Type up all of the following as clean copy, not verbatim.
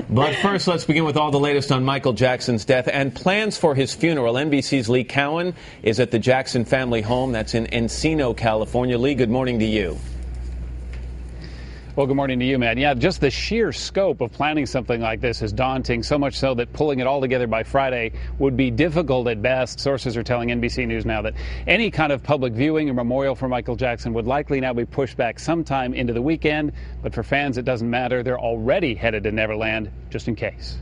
But first, let's begin with all the latest on Michael Jackson's death and plans for his funeral. NBC's Lee Cowan is at the Jackson family home. That's in Encino, California. Lee, good morning to you. Well, good morning to you, man. Yeah, just the sheer scope of planning something like this is daunting, so much so that pulling it all together by Friday would be difficult at best. Sources are telling NBC News now that any kind of public viewing or memorial for Michael Jackson would likely now be pushed back sometime into the weekend. But for fans, it doesn't matter. They're already headed to Neverland, just in case.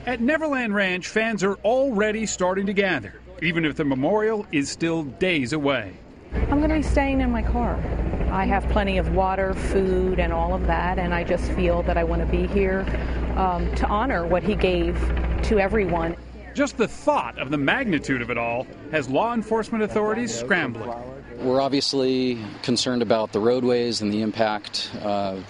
At Neverland Ranch, fans are already starting to gather, even if the memorial is still days away. I'm going to be staying in my car. I have plenty of water, food, and all of that, and I just feel that I want to be here to honor what he gave to everyone. Just the thought of the magnitude of it all has law enforcement authorities scrambling. We're obviously concerned about the roadways and the impact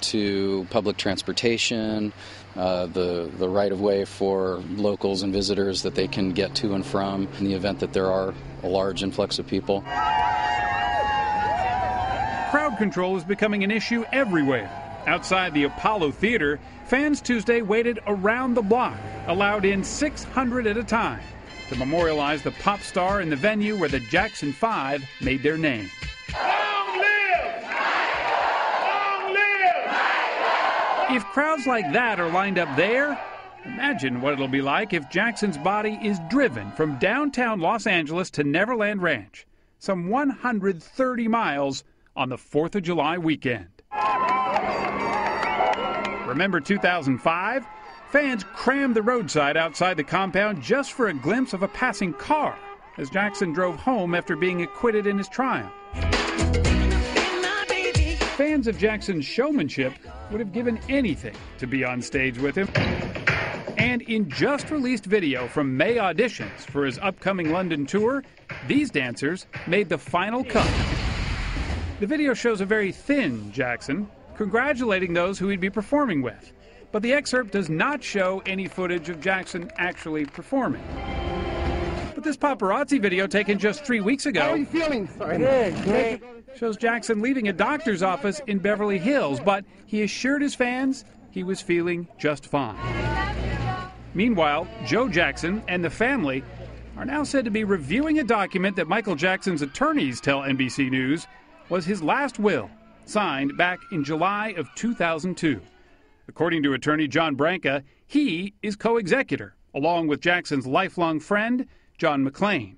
to public transportation, the right-of-way for locals and visitors that they can get to and from in the event that there are a large influx of people. Crowd control is becoming an issue everywhere. Outside the Apollo Theater, fans Tuesday waited around the block, allowed in 600 at a time, to memorialize the pop star in the venue where the Jackson 5 made their name. Long live! Long live! If crowds like that are lined up there, imagine what it'll be like if Jackson's body is driven from downtown Los Angeles to Neverland Ranch, some 130 miles on the 4th of July weekend. Remember 2005? Fans crammed the roadside outside the compound just for a glimpse of a passing car as Jackson drove home after being acquitted in his trial. Fans of Jackson's showmanship would have given anything to be on stage with him. And in just released video from May auditions for his upcoming London tour, these dancers made the final cut. The video shows a very thin Jackson congratulating those who he'd be performing with, but the excerpt does not show any footage of Jackson actually performing. But this paparazzi video taken just 3 weeks ago How are you feeling? Good. shows Jackson leaving a doctor's office in Beverly Hills, but he assured his fans he was feeling just fine. Meanwhile, Joe Jackson and the family are now said to be reviewing a document that Michael Jackson's attorneys tell NBC News was his last will, signed back in July of 2002. According to attorney John Branca, he is co-executor, along with Jackson's lifelong friend, John McClane.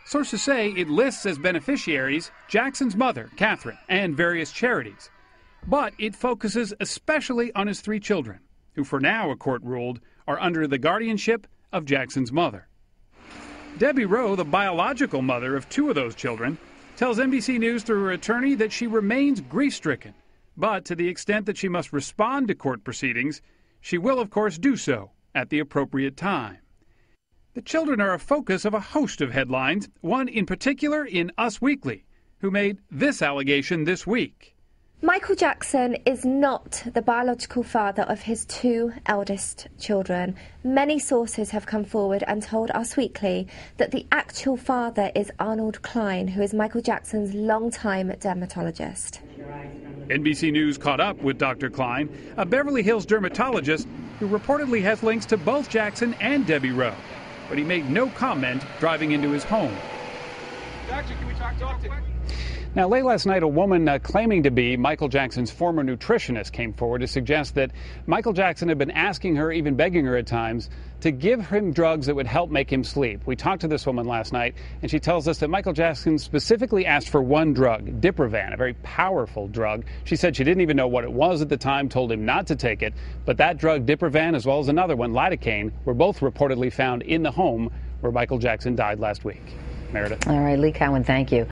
Sources say it lists as beneficiaries Jackson's mother, Catherine, and various charities. But it focuses especially on his 3 children, who for now, a court ruled, are under the guardianship of Jackson's mother. Debbie Rowe, the biological mother of 2 of those children, tells NBC News through her attorney that she remains grief-stricken, but to the extent that she must respond to court proceedings, she will, of course, do so at the appropriate time. The children are a focus of a host of headlines, one in particular in Us Weekly, who made this allegation this week. Michael Jackson is not the biological father of his 2 eldest children. Many sources have come forward and told Us Weekly that the actual father is Arnold Klein, who is Michael Jackson's longtime dermatologist. NBC News caught up with Dr. Klein, a Beverly Hills dermatologist who reportedly has links to both Jackson and Debbie Rowe, but he made no comment driving into his home. Doctor, can we talk to you? Now, late last night, a woman claiming to be Michael Jackson's former nutritionist came forward to suggest that Michael Jackson had been asking her, even begging her at times, to give him drugs that would help make him sleep. We talked to this woman last night, and she tells us that Michael Jackson specifically asked for one drug, Diprovan, a very powerful drug. She said she didn't even know what it was at the time, told him not to take it, but that drug, Diprovan, as well as another one, lidocaine, were both reportedly found in the home where Michael Jackson died last week. Meredith. All right, Lee Cowan, thank you.